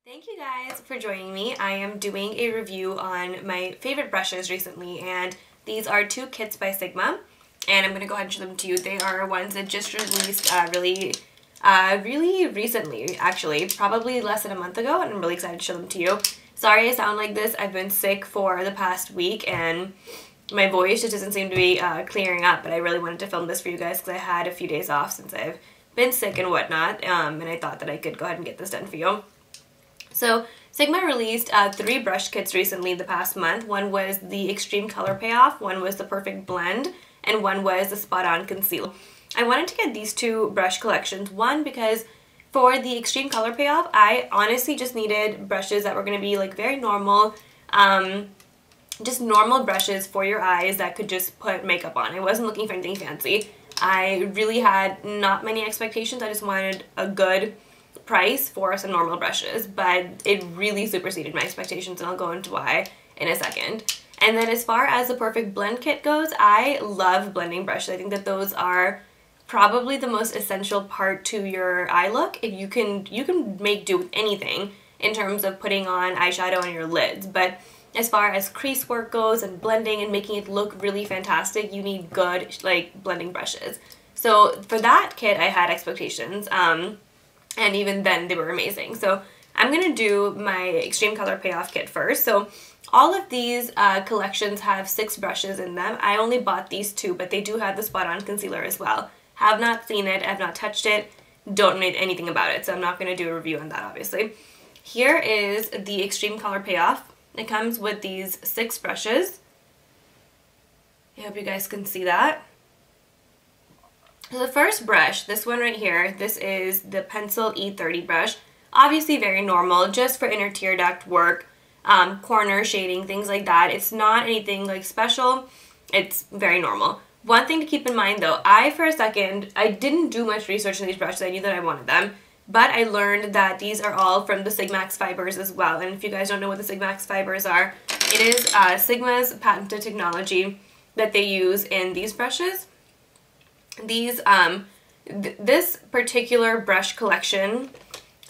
Thank you guys for joining me. I am doing a review on my favorite brushes recently, and these are two kits by Sigma, and I'm going to go ahead and show them to you. They are ones that just released really recently, actually, probably less than a month ago, and I'm really excited to show them to you. Sorry I sound like this. I've been sick for the past week, and my voice just doesn't seem to be clearing up, but I really wanted to film this for you guys because I had a few days off since I've been sick and whatnot, and I thought that I could go ahead and get this done for you. So Sigma released 3 brush kits recently the past month. One was the Extreme Color Payoff, one was the Perfect Blend, and one was the Spot On Concealer. I wanted to get these two brush collections, one because for the Extreme Color Payoff, I honestly just needed brushes that were going to be like very normal, just normal brushes for your eyes that could just put makeup on. I wasn't looking for anything fancy. I really had not many expectations. I just wanted a good price for some normal brushes, but it really superseded my expectations, and I'll go into why in a second. And then as far as the Perfect Blend kit goes, I love blending brushes. I think that those are probably the most essential part to your eye look. If you can make do with anything in terms of putting on eyeshadow on your lids, but as far as crease work goes and blending and making it look really fantastic, you need good like blending brushes. So for that kit, I had expectations. And even then they were amazing. So I'm going to do my Extreme Color Payoff kit first. So all of these collections have 6 brushes in them. I only bought these 2, but they do have the Spot On Concealer as well. Have not seen it, have not touched it, don't know anything about it, so I'm not going to do a review on that obviously. Here is the Extreme Color Payoff. It comes with these 6 brushes. I hope you guys can see that. So the first brush, this one right here, this is the Pencil E30 brush. Obviously very normal, just for inner tear duct work, corner shading, things like that. It's not anything like special, it's very normal. One thing to keep in mind though, for a second, I didn't do much research on these brushes. I knew that I wanted them, but I learned that these are all from the Sigmax fibers as well. And if you guys don't know what the Sigmax fibers are, it is Sigma's patented technology that they use in these brushes. These, this particular brush collection,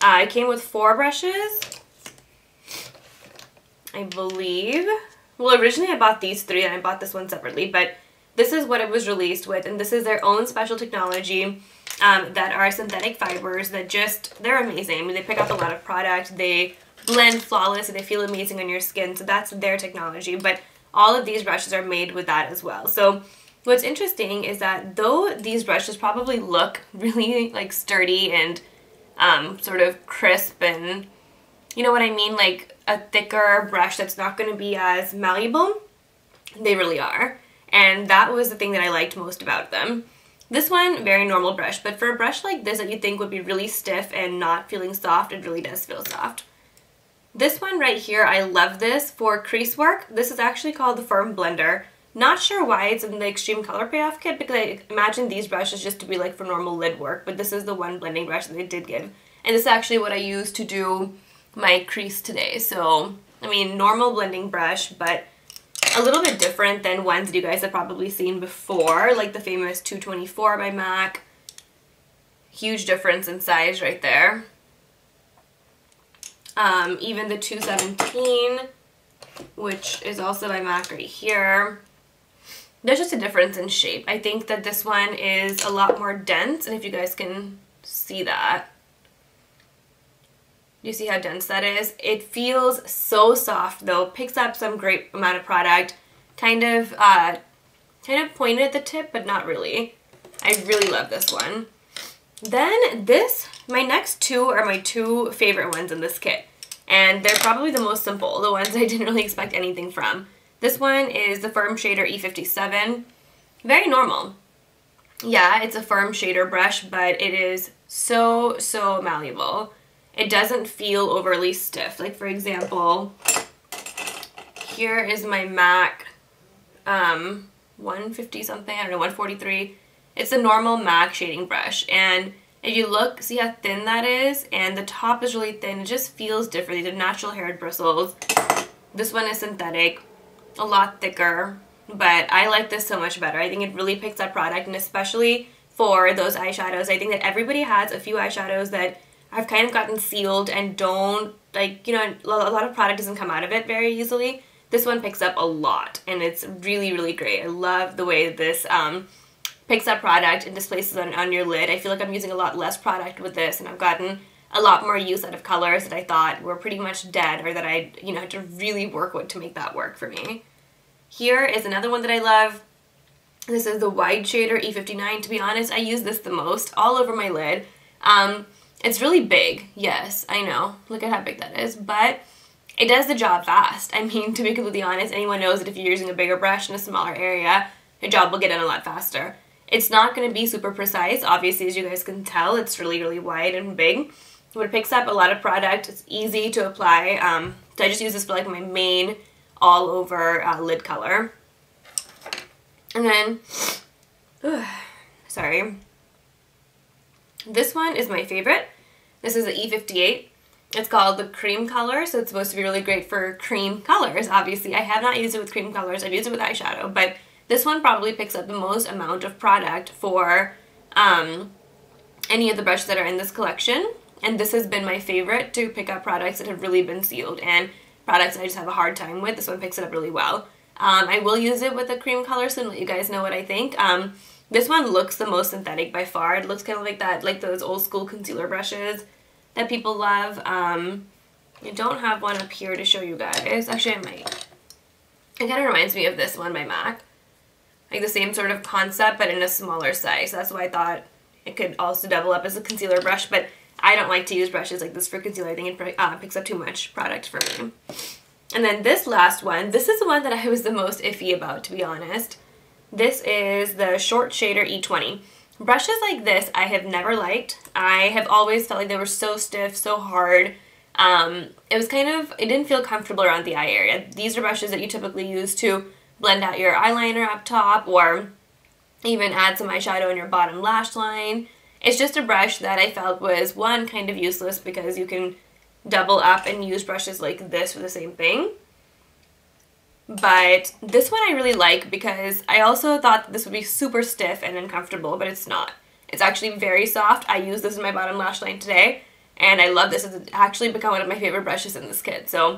it came with 4 brushes, I believe. Well, originally I bought these 3 and I bought this one separately, but this is what it was released with, and this is their own special technology that are synthetic fibers that they're amazing. I mean, they pick up a lot of product, they blend flawless, and they feel amazing on your skin, so that's their technology, but all of these brushes are made with that as well. So what's interesting is that though these brushes probably look really like sturdy and sort of crisp and, you know what I mean, like a thicker brush that's not going to be as malleable, they really are. And that was the thing that I liked most about them. This one, very normal brush, but for a brush like this that you think would be really stiff and not feeling soft, it really does feel soft. This one right here, I love this for crease work. This is actually called the Firm Blender. Not sure why it's in the Extreme Color Payoff kit, because I imagine these brushes just to be like for normal lid work, but this is the one blending brush that they did give. And this is actually what I used to do my crease today. So, I mean, normal blending brush, but a little bit different than ones that you guys have probably seen before, like the famous 224 by MAC. Huge difference in size right there. Even the 217, which is also by MAC right here. There's just a difference in shape. I think that this one is a lot more dense, and if you guys can see that, you see how dense that is? It feels so soft though, picks up some great amount of product, kind of pointed at the tip, but not really. I really love this one. Then my next 2 are my 2 favorite ones in this kit, and they're probably the most simple, the ones I didn't really expect anything from. This one is the Firm Shader E57. Very normal. Yeah, it's a firm shader brush, but it is so malleable. It doesn't feel overly stiff. Like for example, here is my MAC 150 something, I don't know, 143. It's a normal MAC shading brush, and if you look, see how thin that is? And the top is really thin. It just feels different. These are natural haired bristles. This one is synthetic. A lot thicker, but I like this so much better. I think it really picks up product, and especially for those eyeshadows. I think that everybody has a few eyeshadows that I've kind of gotten sealed and don't, like, you know, a lot of product doesn't come out of it very easily. This one picks up a lot, and it's really, really great. I love the way this picks up product and displaces on your lid. I feel like I'm using a lot less product with this, and I've gotten a lot more use out of colors that I thought were pretty much dead, or that I, you know, had to really work with to make that work for me. Here is another one that I love. This is the Wide Shader E59. To be honest, I use this the most all over my lid. It's really big. Yes, I know. Look at how big that is. But it does the job fast. I mean, to be completely honest, anyone knows that if you're using a bigger brush in a smaller area, your job will get done a lot faster. It's not going to be super precise. Obviously, as you guys can tell, it's really, really wide and big. But it picks up a lot of product. It's easy to apply. So I just use this for like my main all over lid color. And then, sorry. This one is my favorite. This is the E58. It's called the cream color, so it's supposed to be really great for cream colors. Obviously, I have not used it with cream colors. I've used it with eyeshadow, but this one probably picks up the most amount of product for any of the brushes that are in this collection. And this has been my favorite to pick up products that have really been sealed and products that I just have a hard time with. This one picks it up really well. I will use it with a cream color soon, let you guys know what I think. This one looks the most synthetic by far. It looks kind of like that, like those old school concealer brushes that people love. I don't have one up here to show you guys. Actually, I might. It kind of reminds me of this one by MAC. Like the same sort of concept, but in a smaller size. That's why I thought it could also double up as a concealer brush, but I don't like to use brushes like this for concealer. I think it picks up too much product for me. And then this last one, this is the one that I was the most iffy about, to be honest. This is the Short Shader E20. Brushes like this I have never liked. I have always felt like they were so stiff, so hard. It was kind of, it didn't feel comfortable around the eye area. These are brushes that you typically use to blend out your eyeliner up top, or even add some eyeshadow in your bottom lash line. It's just a brush that I felt was, one, kind of useless because you can double up and use brushes like this for the same thing. But this one I really like because I also thought that this would be super stiff and uncomfortable, but it's not. It's actually very soft. I use this in my bottom lash line today, and I love this. It's actually become one of my favorite brushes in this kit, so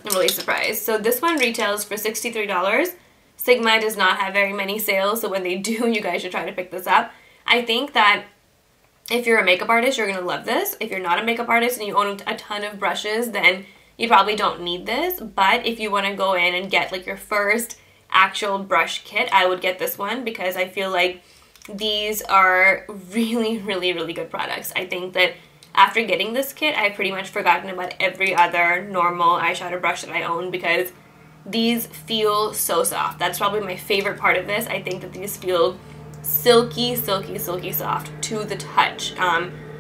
I'm really surprised. So this one retails for $63. Sigma does not have very many sales, so when they do, you guys should try to pick this up. I think that if you're a makeup artist, you're going to love this. If you're not a makeup artist and you own a ton of brushes, then you probably don't need this. But if you want to go in and get like your first actual brush kit, I would get this one because I feel like these are really, really, really good products. I think that after getting this kit, I've pretty much forgotten about every other normal eyeshadow brush that I own because these feel so soft. That's probably my favorite part of this. I think that these feel silky, silky, silky soft to the touch.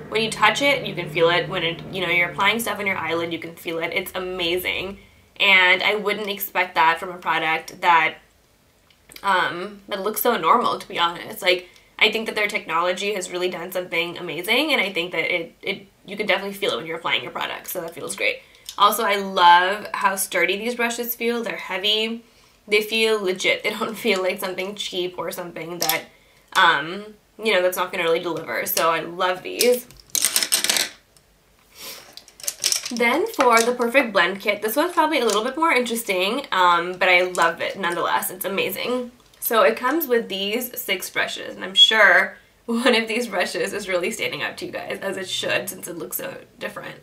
When you touch it, you can feel it. When it, you know, you're applying stuff on your eyelid, you can feel it. It's amazing. And I wouldn't expect that from a product that that looks so normal, to be honest. Like, I think that their technology has really done something amazing, and I think that you can definitely feel it when you're applying your product, so that feels great. Also, I love how sturdy these brushes feel. They're heavy. They feel legit. They don't feel like something cheap or something that you know, that's not going to really deliver. So I love these. Then for the Perfect Blend Kit, this one's probably a little bit more interesting, but I love it nonetheless. It's amazing. So it comes with these 6 brushes, and I'm sure one of these brushes is really standing out to you guys, as it should since it looks so different.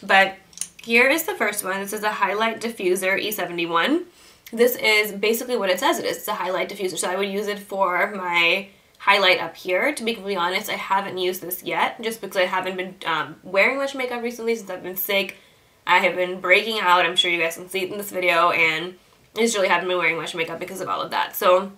But here is the first one. This is a Highlight Diffuser E71. This is basically what it says it is. It's a highlight diffuser, so I would use it for my highlight up here. To be completely honest, I haven't used this yet just because I haven't been wearing much makeup recently since I've been sick. I have been breaking out. I'm sure you guys can see it in this video, and I just really haven't been wearing much makeup because of all of that. So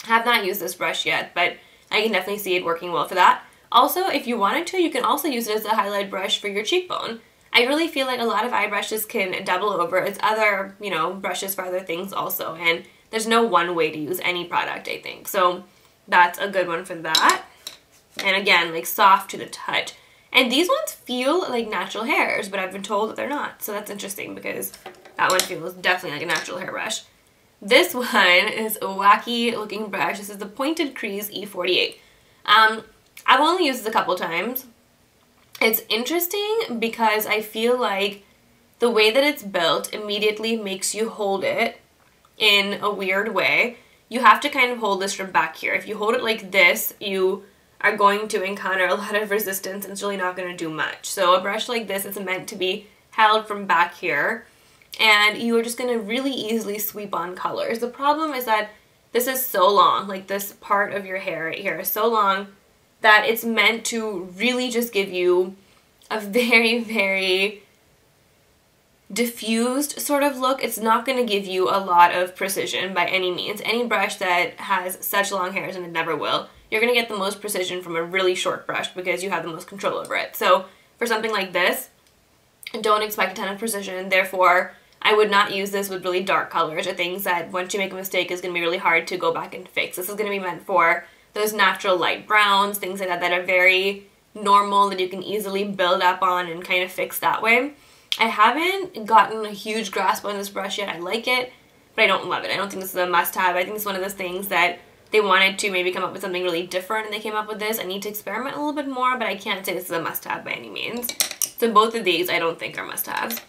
I have not used this brush yet, but I can definitely see it working well for that. Also, if you wanted to, you can also use it as a highlight brush for your cheekbone. I really feel like a lot of eye brushes can double over as other, you know, brushes for other things also, and there's no one way to use any product, I think. So that's a good one for that. And again, like soft to the touch. And these ones feel like natural hairs, but I've been told that they're not. So that's interesting because that one feels definitely like a natural hairbrush. This one is a wacky looking brush. This is the Pointed Crease E48. I've only used this a couple times. It's interesting because I feel like the way that it's built immediately makes you hold it in a weird way. You have to kind of hold this from back here. If you hold it like this, you are going to encounter a lot of resistance and it's really not going to do much. So a brush like this is meant to be held from back here, and you are just going to really easily sweep on colors. The problem is that this is so long, like this part of your hair right here is so long that it's meant to really just give you a very, very diffused sort of look. It's not going to give you a lot of precision by any means. Any brush that has such long hairs, and it never will, you're going to get the most precision from a really short brush because you have the most control over it. So for something like this, don't expect a ton of precision. Therefore, I would not use this with really dark colors or things that once you make a mistake is going to be really hard to go back and fix. This is going to be meant for those natural light browns, things like that are very normal that you can easily build up on and kind of fix that way. I haven't gotten a huge grasp on this brush yet. I like it, but I don't love it. I don't think this is a must-have. I think it's one of those things that they wanted to maybe come up with something really different and they came up with this. I need to experiment a little bit more, but I can't say this is a must-have by any means. So both of these I don't think are must-haves.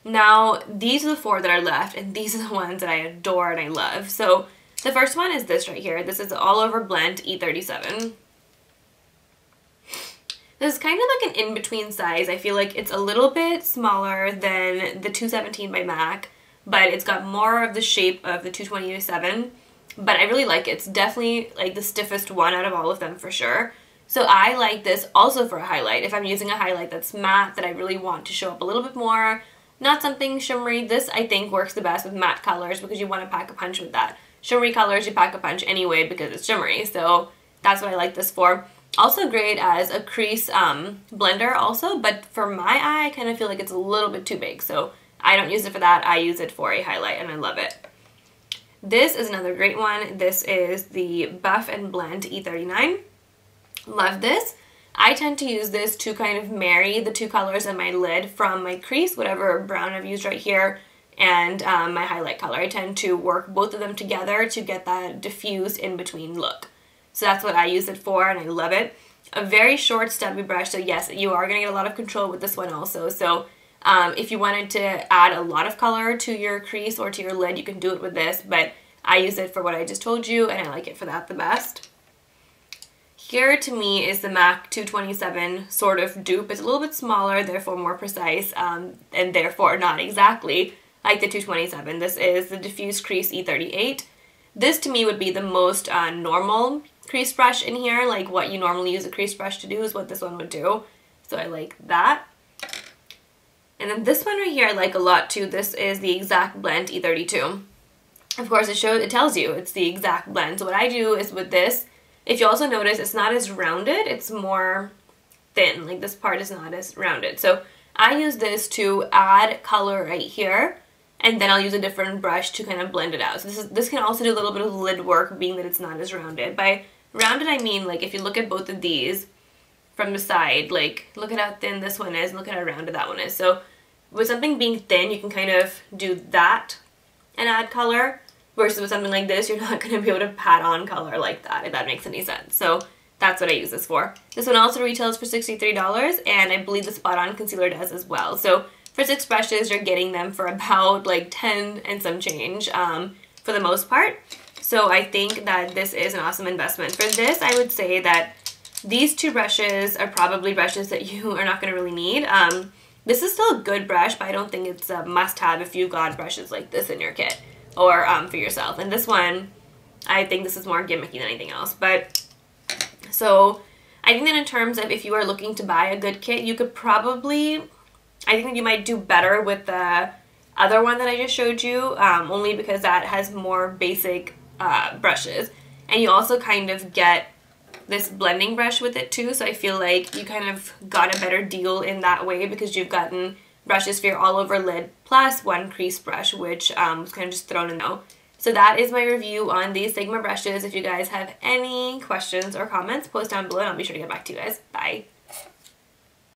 Now, these are the 4 that are left, and these are the ones that I adore and I love. So the first one is this right here. This is All Over Blend E37. This is kind of like an in-between size. I feel like it's a little bit smaller than the 217 by MAC, but it's got more of the shape of the 227, but I really like it. It's definitely like the stiffest one out of all of them for sure. So I like this also for a highlight. If I'm using a highlight that's matte that I really want to show up a little bit more, not something shimmery, this I think works the best with matte colors because you want to pack a punch with that. Shimmery colors, you pack a punch anyway because it's shimmery, so that's what I like this for. Also great as a crease blender also, but for my eye, I kind of feel like it's a little bit too big, so I don't use it for that. I use it for a highlight, and I love it. This is another great one. This is the Buff and Blend E39. Love this. I tend to use this to kind of marry the 2 colors in my lid from my crease, whatever brown I've used right here, and my highlight color. I tend to work both of them together to get that diffused in-between look. So that's what I use it for, and I love it. A very short stubby brush, so yes, you are going to get a lot of control with this one also. So if you wanted to add a lot of color to your crease or to your lid, you can do it with this, but I use it for what I just told you, and I like it for that the best. Here to me is the MAC 227 sort of dupe. It's a little bit smaller, therefore more precise, and therefore not exactly like the 227. This is the Diffuse Crease E38. This to me would be the most normal crease brush in here, like what you normally use a crease brush to do is what this one would do. So I like that. And then this one right here I like a lot too. This is the Exact Blend E32. Of course it tells you it's the exact blend. So what I do is with this, if you also notice, it's not as rounded, it's more thin. Like this part is not as rounded. So I use this to add color right here, and then I'll use a different brush to kind of blend it out. So this can also do a little bit of lid work, being that it's not as rounded. By rounded I mean, like, if you look at both of these from the side, like, look at how thin this one is, and look at how rounded that one is. So with something being thin, you can kind of do that and add color, versus with something like this, you're not going to be able to pat on color like that, if that makes any sense. So that's what I use this for. This one also retails for $63, and I believe the Spot On Concealer does as well. So for 6 brushes, you're getting them for about like 10 and some change for the most part. So I think that this is an awesome investment. For this, I would say that these 2 brushes are probably brushes that you are not going to really need. This is still a good brush, but I don't think it's a must-have if you've got brushes like this in your kit or for yourself. And this one, I think this is more gimmicky than anything else. But so I think that in terms of if you are looking to buy a good kit, you could probably, I think that you might do better with the other one that I just showed you, only because that has more basic brushes. And you also kind of get this blending brush with it too, so I feel like you kind of got a better deal in that way because you've gotten brushes for your all over lid plus 1 crease brush, which was kind of just thrown in though. So that is my review on these Sigma brushes. If you guys have any questions or comments, post down below and I'll be sure to get back to you guys. Bye!